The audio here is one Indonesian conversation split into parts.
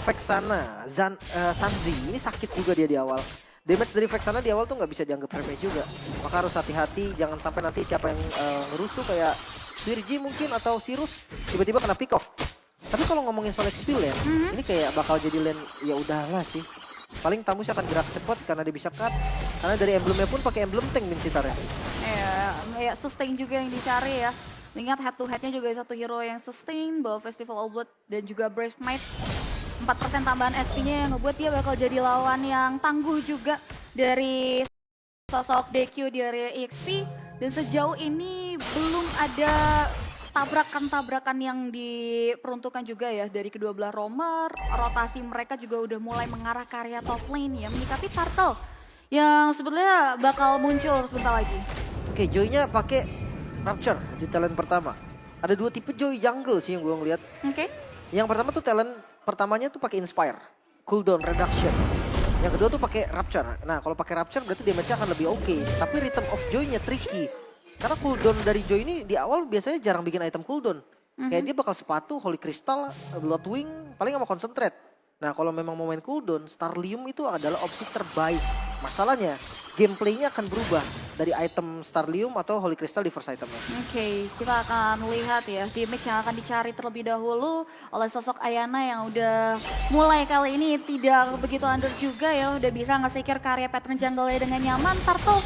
Vexana, Sanzi, ini sakit juga dia di awal. Damage dari Vexana di awal tuh nggak bisa dianggap remeh juga. Maka harus hati-hati, jangan sampai nanti siapa yang ngerusuh kayak Swirji mungkin atau Sirus tiba-tiba kena pick off. Tapi kalau ngomongin soal XP ya, ini kayak bakal jadi lane ya udahlah sih. Paling Tamus akan gerak cepat karena dia bisa cut. Karena dari emblemnya pun pakai emblem tank Mincitar ya. Ya sustain juga yang dicari ya. Ingat head to headnya juga satu hero yang sustain, bawa Festival of Blood dan juga Brave Might. 4% tambahan SP-nya yang ngebuat dia bakal jadi lawan yang tangguh juga dari sosok DQ di area EXP. Dan sejauh ini belum ada tabrakan-tabrakan yang diperuntukkan juga ya dari kedua belah roamer. Rotasi mereka juga udah mulai mengarah ke area top lane ya, menyikapi Turtle yang sebetulnya bakal muncul sebentar lagi. Oke, Joy-nya pakai Rapture di talent pertama. Ada dua tipe Joy jungle sih yang gue ngeliat. Oke. Yang pertama tuh talent pertamanya tuh pakai Inspire, cooldown reduction. Yang kedua tuh pakai Rapture. Nah, kalau pakai Rapture berarti damage-nya akan lebih oke. Tapi Rhythm of Joy-nya tricky. Karena cooldown dari Joy ini di awal biasanya jarang bikin item cooldown. Kayak dia bakal sepatu, Holy Crystal, Bloodwing, paling sama Concentrate. Nah, kalau memang mau main cooldown, Starlium itu adalah opsi terbaik. Masalahnya, gameplaynya akan berubah dari item Starlium atau Holy Crystal di first itemnya. Oke, kita akan lihat ya damage yang akan dicari terlebih dahulu oleh sosok Ayana yang udah mulai kali ini tidak begitu under juga ya. Udah bisa nge-secure karya pattern jungle-nya dengan nyaman. Turtle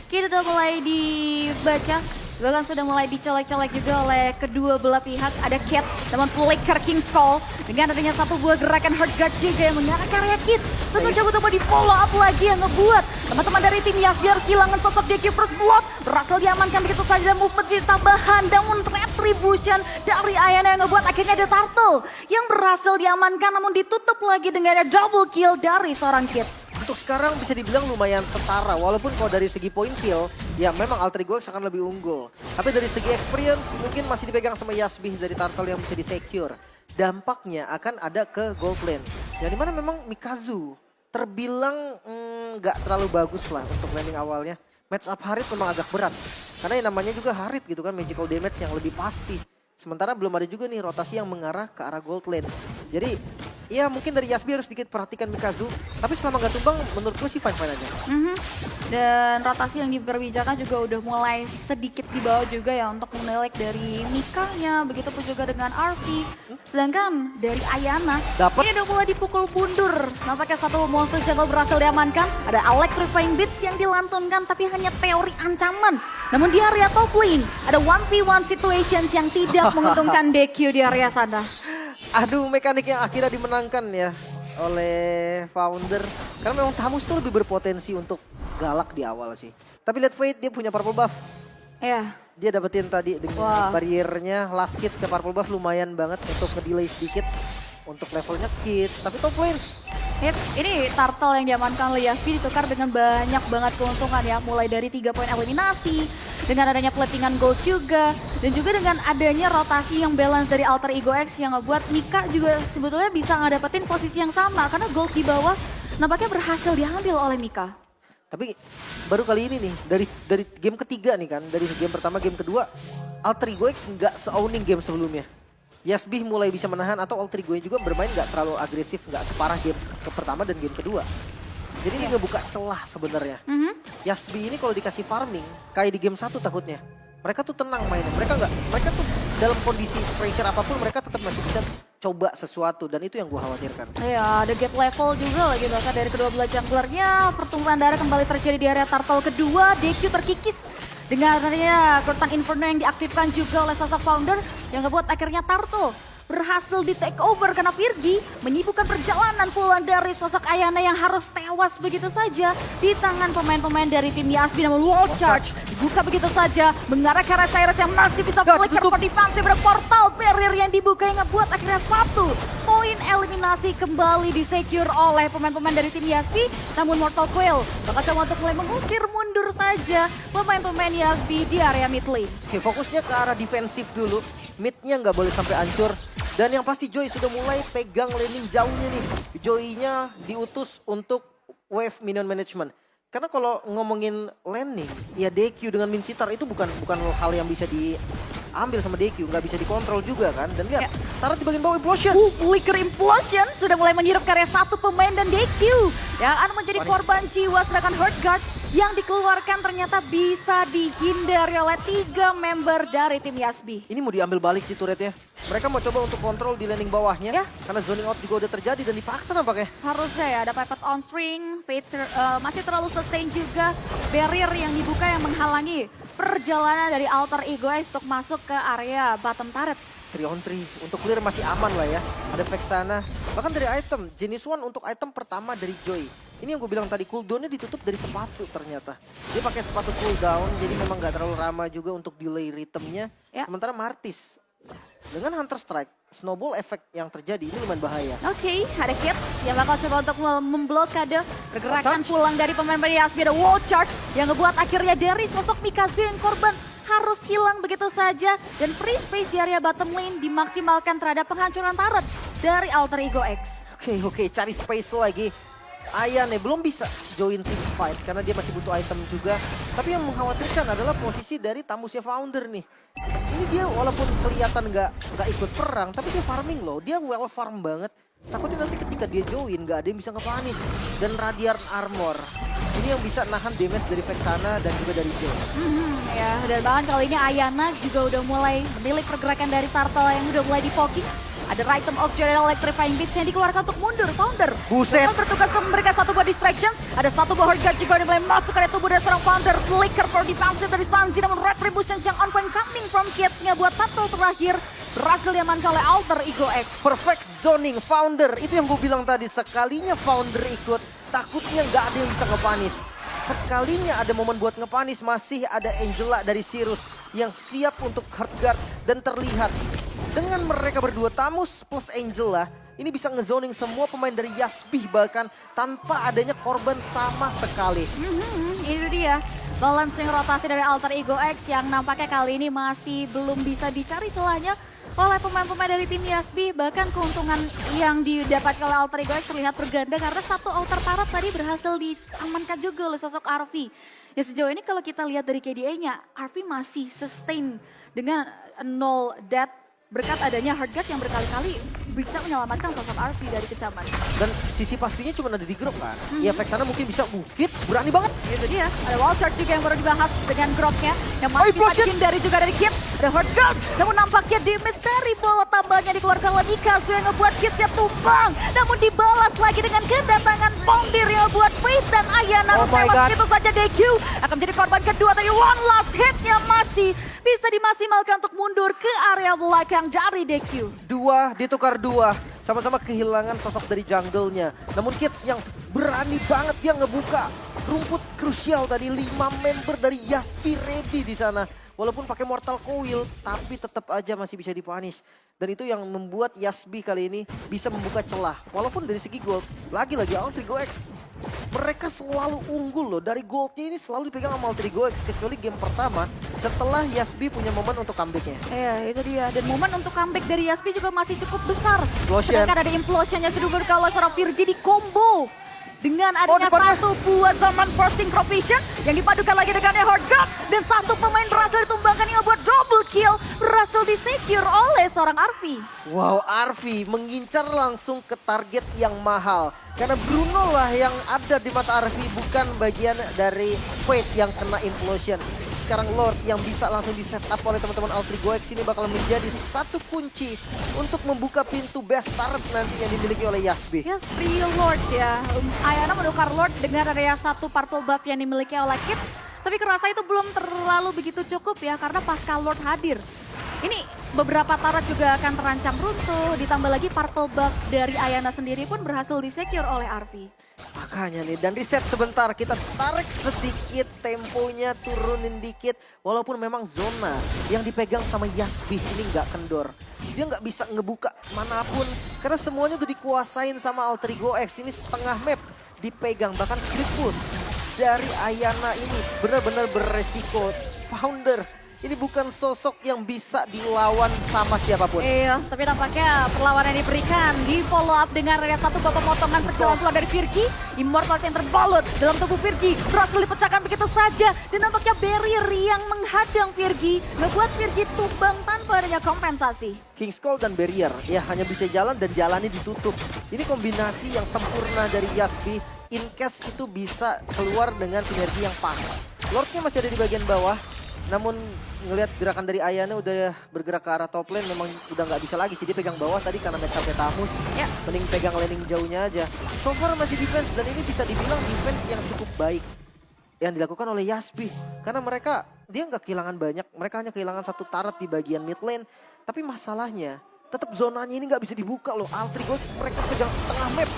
kita udah mulai dibaca. Bahkan sudah mulai dicolek-colek juga oleh kedua belah pihak. Ada Cats namun Flicker King's Call. Dengan adanya satu buah gerakan Hard Guard juga yang mengarah karya Kids. Sudah coba-coba di follow up lagi yang ngebuat teman-teman dari tim Yasbi harus kehilangan sosok DQ First Blood. Berhasil diamankan begitu saja dan movement tambahan. Namun retribution dari Ayana yang ngebuat akhirnya ada Turtle yang berhasil diamankan namun ditutup lagi dengan ada double kill dari seorang Kids. Untuk sekarang bisa dibilang lumayan setara. Walaupun kalau dari segi point kill, ya memang Alter Ego X akan lebih unggul. Tapi dari segi experience mungkin masih dipegang sama Yasbih dari Turtle yang bisa di-secure. Dampaknya akan ada ke gold lane. Yang dimana memang Mikazu terbilang nggak terlalu bagus lah untuk landing awalnya. Match up Harit memang agak berat. Karena yang namanya juga Harit gitu kan, magical damage yang lebih pasti. Sementara belum ada juga nih rotasi yang mengarah ke arah gold lane. Jadi ya mungkin dari Yasbi harus sedikit perhatikan Mikazu. Tapi selama gak tumbang menurutku sih fine-fine aja. Dan rotasi yang diperbijakan juga udah mulai sedikit di bawah juga ya untuk menelek dari Mikanya. Begitupun juga dengan RV. Sedangkan dari Ayana ini udah mulai dipukul mundur. Nampaknya satu monster jungle berhasil diamankan. Ada Electrifying Beats yang dilantunkan tapi hanya teori ancaman. Namun di area top lane ada 1v1 situations yang tidak menguntungkan DQ di area sana. Aduh, mekanik yang akhirnya dimenangkan ya oleh Founder. Karena memang Tamus tuh lebih berpotensi untuk galak di awal sih. Tapi lihat Fate, dia punya purple buff. Iya. Dia dapetin tadi dengan barriernya, last hit ke purple buff lumayan banget untuk nge-delay sedikit untuk levelnya Kids. Tapi top lane. Yep, ini Turtle yang diamankan oleh Yasbi ditukar dengan banyak banget keuntungan ya. Mulai dari 3 poin eliminasi, dengan adanya platingan gold juga. Dan juga dengan adanya rotasi yang balance dari Alter Ego X yang ngebuat Mika juga sebetulnya bisa ngedapetin posisi yang sama. Karena gold di bawah nampaknya berhasil diambil oleh Mika. Tapi baru kali ini nih, dari game ketiga nih kan, dari game pertama, game kedua, Alter Ego X nggak se-owning game sebelumnya. Yasbih mulai bisa menahan atau Alter Ego juga bermain nggak terlalu agresif, nggak separah game ke pertama dan game kedua. Jadi ini ngebuka celah sebenarnya. Yasbih ini kalau dikasih farming, kayak di game 1 takutnya. Mereka tuh tenang mainnya, mereka tuh dalam kondisi pressure apapun mereka tetap masih bisa coba sesuatu dan itu yang gue khawatirkan. Iya, ada gap level juga lagi bahkan dari kedua belah junglernya. Pertumbuhan darah kembali terjadi di area Turtle kedua, DQ terkikis. Dengan adanya Kurtan Inferno yang diaktifkan juga oleh sosok Founder yang ngebuat akhirnya Turtle berhasil di take over karena Virgi menyibukkan perjalanan puluhan dari sosok Ayana yang harus tewas begitu saja di tangan pemain-pemain dari tim Yasbi. Namun wall charge dibuka begitu saja mengarah ke arah Cyrus yang masih bisa flicker for defensive. Ada portal barrier yang dibuka yang ngebuat akhirnya satu poin eliminasi kembali disecure oleh pemain-pemain dari tim Yasbi. Namun Mortal Coil bakal coba untuk mulai mengusir mundur saja pemain-pemain Yasbi di area mid lane. Oke, fokusnya ke arah defensif dulu. Midnya nggak boleh sampai hancur. Dan yang pasti Joy sudah mulai pegang laning jauhnya nih. Joy-nya diutus untuk wave minion management. Karena kalau ngomongin laning, ya DQ dengan Mincitar itu bukan hal yang bisa diambil sama DQ, nggak bisa dikontrol juga kan. Dan lihat, Ya. Tarat di bagian bawah Implosion. Flicker Implosion sudah mulai menyirup karya satu pemain dan DQ yang akan menjadi Wah, nih. korban jiwa, sedangkan Hurt Guard yang dikeluarkan ternyata bisa dihindari oleh 3 member dari tim Yasbi. Ini mau diambil balik sih turretnya. Mereka mau coba untuk kontrol di landing bawahnya. Ya. Karena zoning out juga udah terjadi dan dipaksa nampaknya. Harusnya ya ada Pipet on string, Fate masih terlalu sustain juga. Barrier yang dibuka yang menghalangi perjalanan dari Alter Ego X untuk masuk ke area bottom turret. 3 on 3. Untuk clear masih aman lah ya. Ada Vexana. Bahkan dari item. Jenis One untuk item pertama dari Joy. Ini yang gue bilang tadi, cooldownnya ditutup dari sepatu ternyata. Dia pakai sepatu cooldown, jadi memang gak terlalu ramah juga untuk delay rhythmnya. Ya. Sementara Martis, dengan Hunter Strike, snowball effect yang terjadi ini lumayan bahaya. Oke, ada Kids yang bakal coba untuk memblokade pergerakan Charge. pulang dari pemain-pemain Yasbi. Ada wall charge yang ngebuat akhirnya Darius untuk Mikazu yang korban harus hilang begitu saja. Dan free space di area bottom lane dimaksimalkan terhadap penghancuran turret dari Alter Ego X. Oke, cari space lagi. Ayane belum bisa join team fight karena dia masih butuh item juga. Tapi yang mengkhawatirkan adalah posisi dari Tamusya Founder nih. Ini dia walaupun kelihatan nggak ikut perang, tapi dia farming loh. Dia well farm banget. Takutnya nanti ketika dia join nggak ada yang bisa nge-punish. Dan Radiant Armor. Ini yang bisa nahan damage dari Vexana dan juga dari Joe. Ya, dan bahkan kali ini Ayana juga udah mulai menilik pergerakan dari Turtle yang udah mulai di-poking. Ada Rhythm of Joy dan Electrifying Beats yang dikeluarkan untuk mundur. Founder Buset. bertugas untuk memberikan satu buah distractions. Ada satu buah Horde Guard juga yang mulai masuk ke tubuh dari seorang Founder. Flicker for defensive dari Sanji, namun Retribution yang on point coming from Kids ngebuat Turtle terakhir berhasil diamankan oleh Alter Ego X. Perfect zoning Founder. Itu yang gue bilang tadi. Sekalinya Founder ikut, takutnya nggak ada yang bisa nge-punish. Sekalinya ada momen buat nge-punish, masih ada Angela dari Sirus yang siap untuk hard guard dan terlihat. Dengan mereka berdua, Tamus plus Angela, ini bisa ngezoning semua pemain dari Yasbi bahkan tanpa adanya korban sama sekali. Itu dia balancing rotasi dari Alter Ego X yang nampaknya kali ini masih belum bisa dicari celahnya oleh pemain-pemain dari tim Yasbi. Bahkan keuntungan yang didapatkan oleh Alter Ego X terlihat berganda karena satu outer turret tadi berhasil diamankan juga oleh sosok Arvi. Ya sejauh ini kalau kita lihat dari KDA-nya, Arvi masih sustain dengan 0 death berkat adanya Hard Guard yang berkali-kali bisa menyelamatkan sosok Arvi dari kecaman. Dan sisi pastinya cuma ada di grup kan. Ya Vexana mungkin bisa, Kids berani banget. Itu dia, ada wall charge juga yang baru dibahas dengan Groknya yang masih bisa Implosion. dihindari juga dari Kids. Ada Hard Guard, namun nampaknya di misteri bola tambahnya dikeluarkan oleh Mikazu yang ngebuat Kidsnya tumbang. Namun dibalas lagi dengan kedatangan Pondir yang ngebuat Faith dan Ayana. Oh my Tewas God. begitu saja DQ akan menjadi korban kedua dari one last hitnya masih bisa dimaksimalkan untuk mundur ke area belakang dari DQ. Ditukar dua. Sama-sama kehilangan sosok dari jungle-nya. Namun Kids yang berani banget dia ngebuka rumput krusial tadi. 5 member dari Yasbi ready di sana. Walaupun pakai Mortal Coil, tapi tetap aja masih bisa dipunish. Dan itu yang membuat Yasbi kali ini bisa membuka celah. Walaupun dari segi gold, lagi-lagi Alter Ego X. Mereka selalu unggul loh. Dari goldnya ini selalu dipegang sama Alter Ego X. Kecuali game pertama setelah Yasbi punya momen untuk comebacknya. Iya, itu dia. Dan momen untuk comeback dari Yasbi juga masih cukup besar. Implosion. Sedangkan ada implosionnya sudah berkala seorang Virgi di combo. Dengan adanya depannya. satu buah zaman Bursting Crop Vision yang dipadukan lagi dengan Horde Guard. Dan satu pemain berhasil ditumbangkan yang buat double kill. Berhasil disecure oleh seorang Arvi. Wow, Arvi mengincar langsung ke target yang mahal. Karena Bruno lah yang ada di mata Arvi, bukan bagian dari Fate yang kena implosion. Sekarang Lord yang bisa langsung di set up oleh teman-teman Alter Ego X ini bakal menjadi satu kunci untuk membuka pintu best turret nanti yang dimiliki oleh Yasbi. Yes, free Lord ya. Ayana menukar Lord dengan area satu purple buff yang dimiliki oleh Kids. Tapi kerasa itu belum terlalu begitu cukup ya karena pasca Lord hadir. Ini beberapa turret juga akan terancam runtuh, ditambah lagi purple buff dari Ayana sendiri pun berhasil disecure oleh Arvi. Makanya nih, dan reset sebentar, kita tarik sedikit temponya, turunin dikit. Walaupun memang zona yang dipegang sama Yasbi ini nggak kendor. Dia nggak bisa ngebuka manapun, karena semuanya udah dikuasain sama Alter Ego X. Ini setengah map dipegang, bahkan split push dari Ayana ini benar-benar beresiko. Founder Ini bukan sosok yang bisa dilawan sama siapapun. Iya, tapi tampaknya perlawanan yang diberikan di follow up dengan area satu babak potongan perjalanan keluar dari Virgi. Immortal yang terbalut dalam tubuh Virgi berhasil dipecahkan begitu saja. Dan nampaknya barrier yang menghadang Virgi ngebuat Virgi tumbang tanpa adanya kompensasi. King's Call dan Barrier ya hanya bisa jalan dan jalannya ditutup. Ini kombinasi yang sempurna dari Yasby. In case itu bisa keluar dengan sinergi yang pas. Lordnya masih ada di bagian bawah. Namun ngelihat gerakan dari Ayana udah bergerak ke arah top lane, memang udah nggak bisa lagi sih dia pegang bawah tadi karena matchup Tamus. Ya. Mending pegang laning jauhnya aja. So far masih defense dan ini bisa dibilang defense yang cukup baik yang dilakukan oleh Yasby. Karena dia nggak kehilangan banyak, mereka hanya kehilangan satu turret di bagian mid lane. Tapi masalahnya tetap zonanya ini nggak bisa dibuka loh. Altrigox mereka pegang setengah map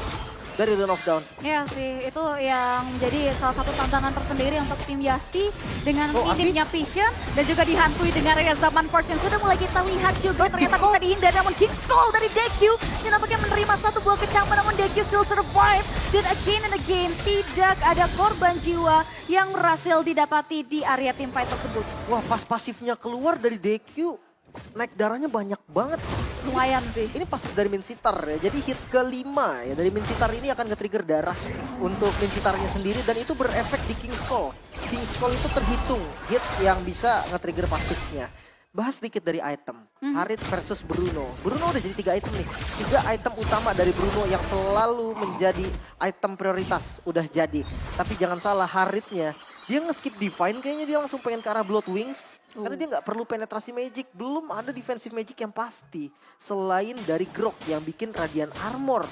dari Dawn of Dawn. Iya sih, itu yang menjadi salah satu tantangan tersendiri untuk tim Yasby dengan minimnya vision dan juga dihantui dengan area zaman force yang sudah mulai kita lihat juga ternyata bisa dihindari, namun King's Call dari DQ yang nampaknya menerima satu buah kecaman, namun DQ still survive dan again and again tidak ada korban jiwa yang berhasil didapati di area tim fight tersebut. Wah, pas pasifnya keluar dari DQ naik darahnya banyak banget. Lumayan sih. Ini pasif dari Minsittar ya. Jadi hit kelima ya dari Minsittar ini akan nge-trigger darah untuk Minsittarnya sendiri dan itu berefek di King's Call. King's Call itu terhitung hit yang bisa nge-trigger pasifnya. Bahas sedikit dari item. Harit versus Bruno. Bruno udah jadi 3 item nih. 3 item utama dari Bruno yang selalu menjadi item prioritas udah jadi. Tapi jangan salah, Haritnya dia nge-skip Divine, kayaknya dia langsung pengen ke arah Blood Wings. Karena dia nggak perlu penetrasi magic, belum ada defensive magic yang pasti. Selain dari Grok yang bikin Radiant Armor.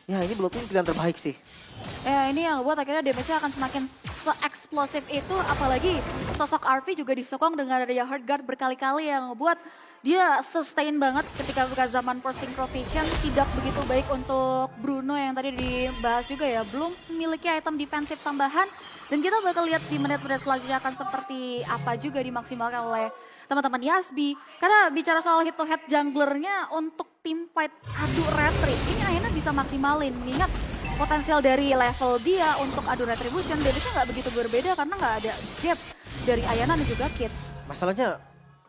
Ya ini Blood Wings pilihan terbaik sih. Ini yang buat akhirnya damage-nya akan semakin se-eksplosif itu, apalagi sosok RV juga disokong dengan adanya Heartguard berkali-kali yang ngebuat dia sustain banget ketika buka zaman Forcing Provision. Tidak begitu baik untuk Bruno yang tadi dibahas juga ya, belum memiliki item defensif tambahan. Dan kita bakal lihat di menit-menit selanjutnya akan seperti apa juga dimaksimalkan oleh teman-teman Yasby. Karena bicara soal head to head junglernya untuk tim fight adu retri, ini Ayana bisa maksimalin. Mengingat potensial dari level dia untuk adu retribution, damage-nya nggak begitu berbeda karena nggak ada gap dari Ayana dan juga Kids. Masalahnya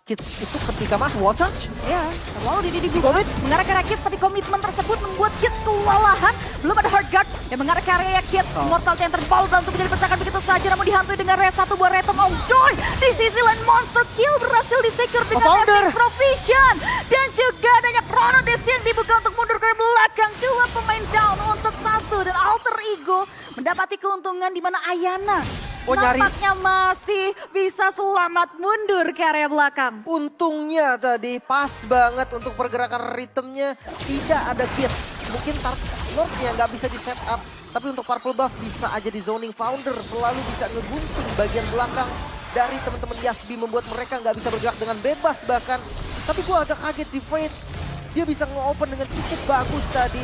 Kids itu ketika masuk wall charge. Ya, lalu Didi juga mengarah ke arah Kids, tapi komitmen tersebut membuat Kids kewalahan. Belum ada Heartguard yang mengarah ke area Kids. Mortal yang terbalut dan untuk menjadi pecahkan begitu saja, namun dihantui dengan satu buah Retom. Oh joy! Di sisi lain Monster Kill berhasil disecure dengan Forcing Provision. Dan juga adanya Chronodist yang dibuka untuk mundur ke belakang. 2 pemain down untuk 1 dan Alter Ego mendapati keuntungan di mana Ayana nampaknya masih bisa selamat mundur ke area belakang. Untungnya tadi pas banget untuk pergerakan ritmenya, tidak ada Kids. Mungkin Lordnya nggak bisa di setup, tapi untuk Purple Buff bisa aja di zoning. Founder selalu bisa ngegunting bagian belakang dari teman-teman Yasby, membuat mereka nggak bisa bergerak dengan bebas bahkan. Tapi gua agak kaget sih Fate, dia bisa nge-open dengan cukup bagus tadi.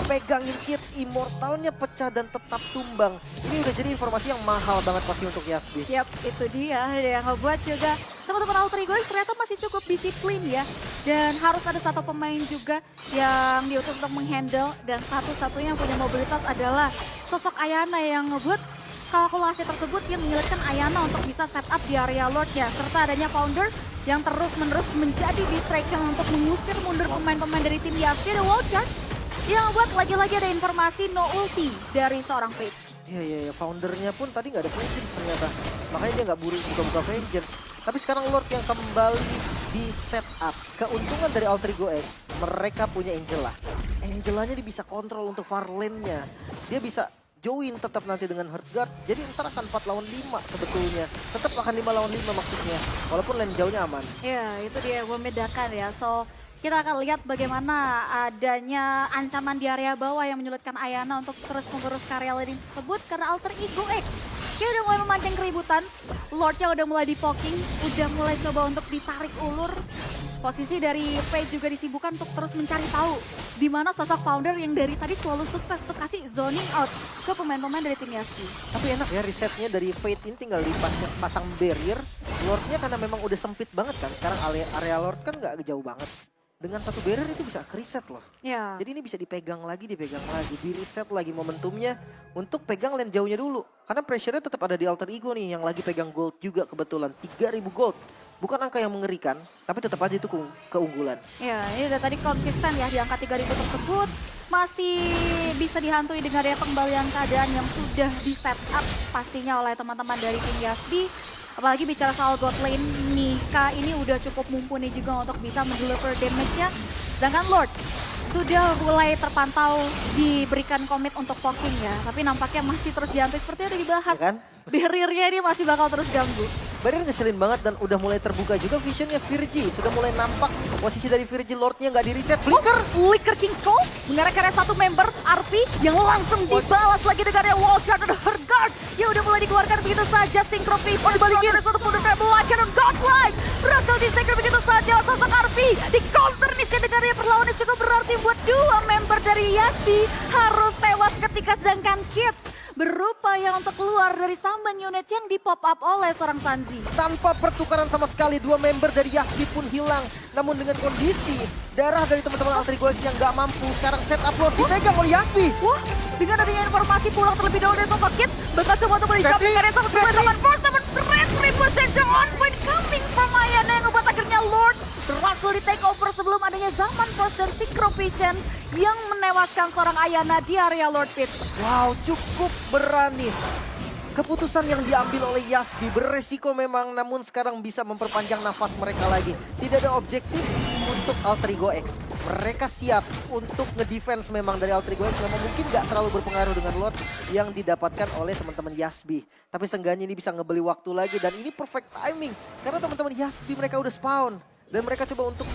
Pegangin Kids, Immortalnya pecah dan tetap tumbang. Ini udah jadi informasi yang mahal banget pasti untuk Yasby. Yap, itu dia yang ngebuat juga teman-teman Alter Ego ternyata masih cukup disiplin ya. Dan harus ada satu pemain juga yang diutus untuk menghandle. Dan satu-satunya yang punya mobilitas adalah sosok Ayana yang ngebuat kalkulasi tersebut yang menyulitkan Ayana untuk bisa setup di area Lordnya. Serta adanya Founder yang terus-menerus menjadi distraction untuk mengusir mundur pemain-pemain dari tim Yasby. Ada wall charge yang buat lagi-lagi ada informasi no ulti dari seorang Fate. Iya, Foundernya pun tadi nggak ada vengeance ternyata. Makanya dia nggak buka-buka vengeance. Tapi sekarang Lord yang kembali di setup. Keuntungan dari Alter Ego X, mereka punya Angela. Angelanya dia bisa kontrol untuk far lane-nya. Dia bisa join tetap nanti dengan Heartguard. Jadi ntar akan 4 lawan 5 sebetulnya. Tetap akan 5 lawan 5 maksudnya. Walaupun lane jauhnya aman. Ya, itu dia yang membedakan ya. So, kita akan lihat bagaimana adanya ancaman di area bawah yang menyulitkan Ayana untuk terus mengurus karya lane tersebut karena Alter Ego X. Dia udah mulai memancing keributan, Lordnya udah mulai di-poking, udah mulai coba untuk ditarik ulur. Posisi dari Fate juga disibukkan untuk terus mencari tahu di mana sosok Founder yang dari tadi selalu sukses untuk kasih zoning out ke pemain-pemain dari tim Yasby. Tapi enak ya resetnya dari Fate ini tinggal dipasang barrier. Lordnya karena memang udah sempit banget kan, sekarang area Lord kan nggak jauh banget. Dengan satu barrier itu bisa reset loh. Ya. Jadi ini bisa dipegang lagi, di reset lagi momentumnya untuk pegang lane jauhnya dulu. Karena pressure-nya tetap ada di Alter Ego nih yang lagi pegang gold juga kebetulan. 3000 gold. bukan angka yang mengerikan, tapi tetap aja itu keunggulan. Ya, ini dari tadi konsisten ya di angka 3.000 tersebut. Masih bisa dihantui dengan daya pengembalian keadaan yang sudah di set up pastinya oleh teman-teman dari tim Yasbi. Apalagi bicara soal god lane, Mika ini udah cukup mumpuni juga untuk bisa mendeliver damage-nya. Sedangkan Lord sudah mulai terpantau diberikan komit untuk poking ya. Tapi nampaknya masih terus dihantui seperti yang udah dibahas. Ya kan? Barrier-nya ini masih bakal terus ganggu. Barrier ngeselin banget dan udah mulai terbuka juga visionnya Virgi. Sudah mulai nampak posisi dari Virgi Lordnya nggak di reset. Flicker! Flicker King's Call mengarahkan satu member RP yang langsung dibalas lagi dengan wall charge dan Herguard yang udah mulai dikeluarkan begitu saja. Synchropation dibalikin. dari satu puluh belakang dan Godlike berhasil disegel begitu saja. Sosok RP di counter nih dengan perlawanan cukup berarti buat dua member dari Yasbi harus tewas ketika sedangkan Kids berupaya untuk keluar dari summon unit yang di pop up oleh seorang Sanzi. Tanpa pertukaran sama sekali, dua member dari Yasbi pun hilang. Namun dengan kondisi darah dari teman-teman Alterigo X yang nggak mampu, sekarang set up Lord dipegang oleh Yasbi. Wah, dengan adanya informasi pulang terlebih dahulu dari sosok Kids, bakal coba untuk menjawab karya sama dengan force namun Red Reaper saja on point coming from Ayana yang membuat akhirnya Lord berhasil di take over sebelum adanya zaman force dan Synchrovision yang menewaskan seorang Ayana di area Lord Pit. Wow, cukup berani. Keputusan yang diambil oleh Yasbi beresiko memang, namun sekarang bisa memperpanjang nafas mereka lagi. Tidak ada objektif untuk Alterigo X. Mereka siap untuk ngedefense memang dari Alterigo X. Memang mungkin gak terlalu berpengaruh dengan Lord yang didapatkan oleh teman-teman Yasbi. Tapi seenggaknya ini bisa ngebeli waktu lagi dan ini perfect timing. Karena teman-teman Yasbi mereka udah spawn. Dan mereka coba untuk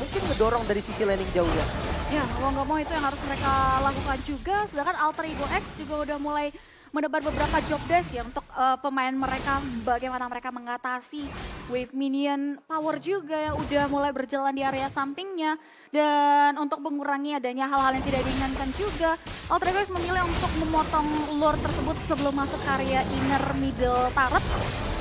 mungkin ngedorong dari sisi laning jauhnya. Ya, mau nggak mau itu yang harus mereka lakukan juga. Sedangkan Alterigo X juga udah mulai menebar beberapa job desk ya untuk pemain mereka, bagaimana mereka mengatasi wave minion power juga yang udah mulai berjalan di area sampingnya. Dan untuk mengurangi adanya hal-hal yang tidak diinginkan juga, Alterigo X memilih untuk memotong lore tersebut sebelum masuk ke area inner middle turret.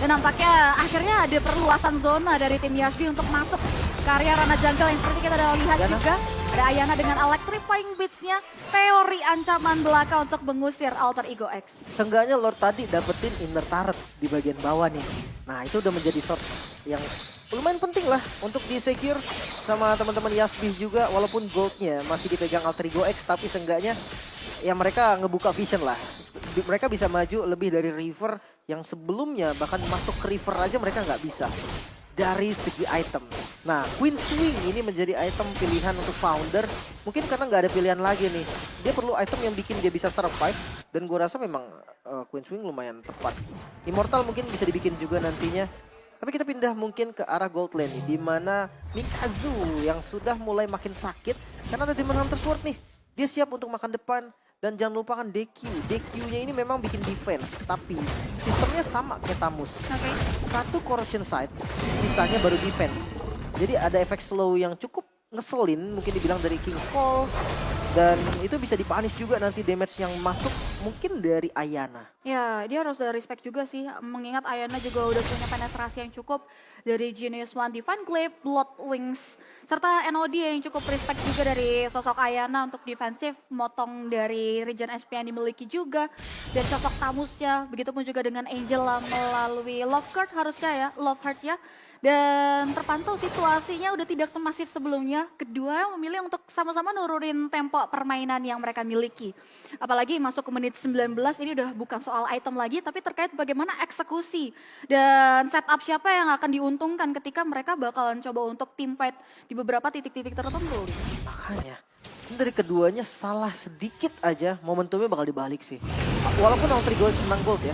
Dan nampaknya akhirnya ada perluasan zona dari tim Yasbi untuk masuk ke area ranah jungle yang seperti kita udah lihat juga. Ada Ayana dengan electrifying beats-nya, teori ancaman belaka untuk mengusir Alterigo X. Seenggaknya Lord tadi dapetin inner turret di bagian bawah nih. Nah itu udah menjadi source yang lumayan penting lah untuk di-secure sama teman-teman Yasbi juga. Walaupun goldnya masih dipegang Alterigo X, tapi seenggaknya ya mereka ngebuka vision lah. Mereka bisa maju lebih dari River yang sebelumnya bahkan masuk ke River aja mereka nggak bisa. Dari segi item. Nah, Queen Swing ini menjadi item pilihan untuk Founder. Mungkin karena nggak ada pilihan lagi nih. Dia perlu item yang bikin dia bisa survive. Dan gue rasa memang Queen Swing lumayan tepat. Immortal mungkin bisa dibikin juga nantinya. Tapi kita pindah mungkin ke arah Gold Lane nih. Dimana Mikazu yang sudah mulai makin sakit. Karena ada Demon Hunter Sword nih. Dia siap untuk makan depan. Dan jangan lupakan DQ. DQ-nya ini memang bikin defense. Tapi sistemnya sama kayak Tamus. Oke. Satu corruption side, sisanya baru defense. Jadi ada efek slow yang cukup ngeselin, mungkin dibilang dari King's Fall. Dan itu bisa dipanis juga nanti damage yang masuk mungkin dari Ayana. Ya, dia harus ada respect juga sih, mengingat Ayana juga udah punya penetrasi yang cukup dari Genius One Divine Glaive, Blood Wings, serta NOD yang cukup respect juga dari sosok Ayana untuk defensif, motong dari regen SP yang dimiliki juga, dan sosok Tamusnya, begitupun juga dengan Angela melalui Love Card harusnya ya, Love Heart ya. Dan terpantau situasinya udah tidak semasif sebelumnya. Kedua memilih untuk sama-sama nurunin tempo permainan yang mereka miliki. Apalagi masuk ke menit 19 ini udah bukan soal item lagi, tapi terkait bagaimana eksekusi. Dan setup siapa yang akan diuntungkan ketika mereka bakalan coba untuk team fight di beberapa titik-titik tertentu. Makanya, dari keduanya salah sedikit aja momentumnya bakal dibalik sih. Walaupun Alterigo menang gold ya.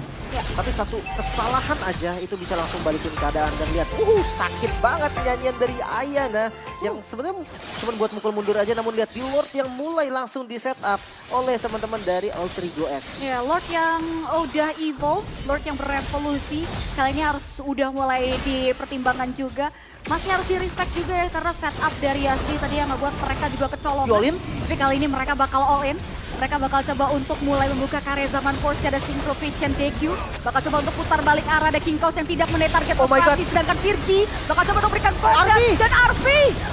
Tapi satu kesalahan aja itu bisa langsung balikin keadaan dan lihat, sakit banget nyanyian dari Ayana yang sebenarnya cuma buat mukul mundur aja, namun lihat di Lord yang mulai langsung di setup oleh teman-teman dari Alterigo X. Ya, Lord yang udah evolve, Lord yang berevolusi, kali ini harus udah mulai dipertimbangkan juga. Masih harus di-respect juga ya karena setup dari Yasbi tadi yang ngebuat mereka juga kecolongan. All in? Tapi kali ini mereka bakal all in. Mereka bakal coba untuk mulai membuka karya zaman Force, ada Synchrovision DQ. Bakal coba untuk putar balik arah, ada King Klaus yang tidak menarget operasi. Sedangkan Virgi bakal coba untuk berikan forward dan RV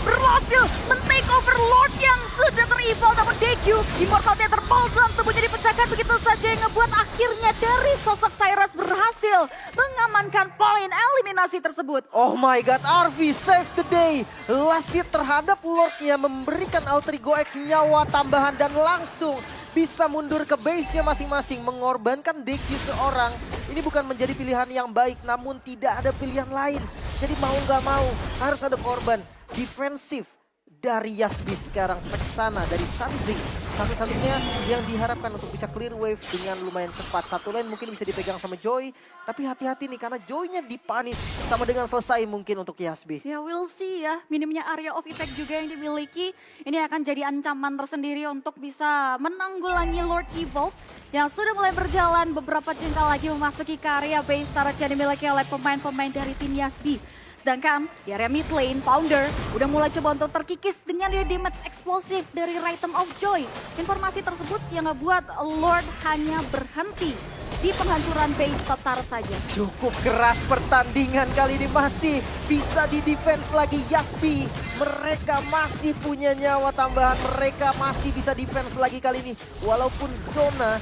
berhasil men-take over Lord yang sudah ter-evolve. Namun DQ, Immortal Theater Pulse dalam tubuhnya dipecahkan begitu saja yang ngebuat akhirnya dari sosok Cyrus berhasil mengamankan poin eliminasi. dominasi tersebut. Oh my god, RV save the day. Last hit terhadap Lordnya memberikan Altrigo X nyawa tambahan dan langsung bisa mundur ke base-nya masing-masing. Mengorbankan DQ seorang. Ini bukan menjadi pilihan yang baik, namun tidak ada pilihan lain. Jadi mau nggak mau harus ada korban. Defensif dari Yasbi sekarang, Vexana dari Sanzi. Satu-satunya yang diharapkan untuk bisa clear wave dengan lumayan cepat. Satu lane mungkin bisa dipegang sama Joy. Tapi hati-hati nih karena Joy-nya dipanis sama dengan selesai mungkin untuk Yasbi. Ya we'll see ya, minimnya area of effect juga yang dimiliki. Ini akan jadi ancaman tersendiri untuk bisa menanggulangi Lord Evolve. Yang sudah mulai berjalan beberapa jengkal lagi memasuki area base turret yang dimiliki oleh pemain-pemain dari tim Yasbi. Sedangkan di area mid lane, Founder udah mulai coba untuk terkikis dengan dia damage eksplosif dari Rhythm of Joy. Informasi tersebut yang ngebuat Lord hanya berhenti di penghancuran base top turret saja. Cukup keras pertandingan kali ini, masih bisa di defense lagi Yasbi. Mereka masih punya nyawa tambahan, mereka masih bisa defense lagi kali ini. Walaupun zona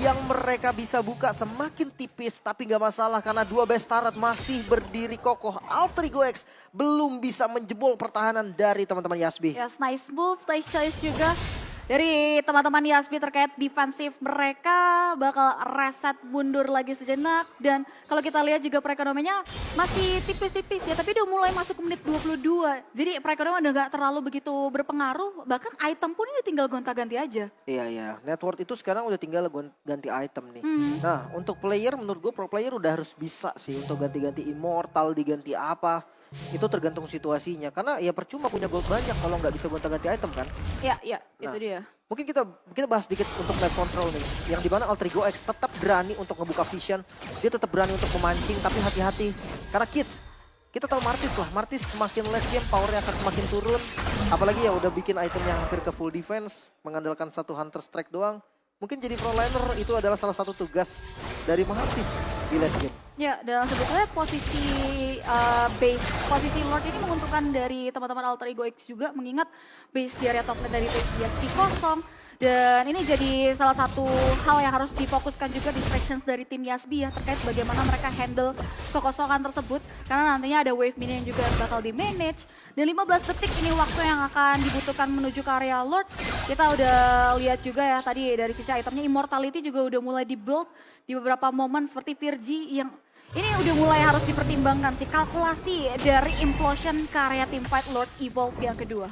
yang mereka bisa buka semakin tipis, tapi nggak masalah karena dua base turret masih berdiri kokoh. Altrigo X belum bisa menjebol pertahanan dari teman-teman Yasbi. Yes, nice move, nice choice juga dari teman-teman Yasbi terkait defensif mereka. Bakal reset mundur lagi sejenak. Dan kalau kita lihat juga perekonomiannya masih tipis-tipis ya. Tapi udah mulai masuk ke menit 22. Jadi perekonomian udah gak terlalu begitu berpengaruh. Bahkan item pun ini tinggal gonta-ganti aja. Iya. Network itu sekarang udah tinggal ganti item nih. Nah untuk player menurut gue pro player udah harus bisa sih untuk ganti-ganti immortal, diganti apa. Itu tergantung situasinya. Karena ya percuma punya gold banyak kalau nggak bisa gonta-ganti item kan. Iya, Nah, itu dia. Mungkin kita bahas sedikit untuk map control nih. Yang dimana Altrigo X tetap berani untuk ngebuka vision. Dia tetap berani untuk memancing, tapi hati-hati. Karena kids, kita tahu Martis lah. Martis semakin late game, powernya akan semakin turun. Apalagi ya udah bikin itemnya hampir ke full defense. Mengandalkan satu Hunter Strike doang. Mungkin jadi frontliner itu adalah salah satu tugas dari Martis di late game. Ya, dan sebetulnya posisi Lord ini menguntungkan dari teman-teman Alter Ego X juga, mengingat base di area top lane dari Yasbi kosong. Dan ini jadi salah satu hal yang harus difokuskan juga distractions dari tim Yasbi ya, terkait bagaimana mereka handle kekosongan tersebut. Karena nantinya ada wave minion juga yang bakal di-manage. Dan 15 detik ini waktu yang akan dibutuhkan menuju ke area Lord. Kita udah lihat juga ya tadi dari sisi itemnya, Immortality juga udah mulai di-build di beberapa momen seperti Virgi yang ini udah mulai harus dipertimbangkan sih, kalkulasi dari implosion ke area teamfight Lord Evolve yang kedua.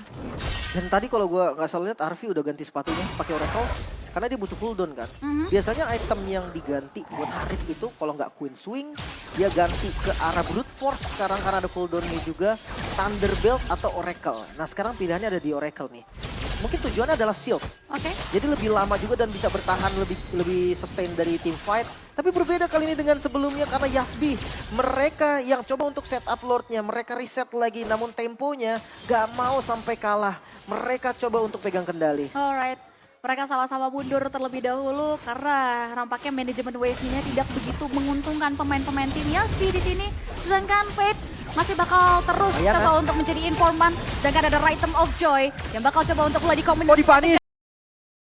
Dan tadi kalau gue nggak salah lihat Arvi udah ganti sepatunya pakai Oracle karena dia butuh cooldown kan. Biasanya item yang diganti buat Harit itu kalau nggak Queen Swing, dia ganti ke arah Brute Force sekarang karena ada cooldownnya juga, Thunderbelt atau Oracle. Nah sekarang pilihannya ada di Oracle nih. Mungkin tujuannya adalah shield. Oke. Jadi lebih lama juga dan bisa bertahan lebih sustain dari team fight. Tapi berbeda kali ini dengan sebelumnya karena Yasbi, mereka yang coba untuk set up Lordnya, mereka reset lagi namun temponya gak mau sampai kalah. Mereka coba untuk pegang kendali. Alright. Mereka sama-sama mundur terlebih dahulu karena nampaknya manajemen wave-nya tidak begitu menguntungkan pemain-pemain tim Yasbi di sini. Sedangkan Fate masih bakal terus coba untuk menjadi informan. Sedangkan ada Rhythm of Joy yang bakal coba untuk mulai dikomunikasi. Oh dipanis.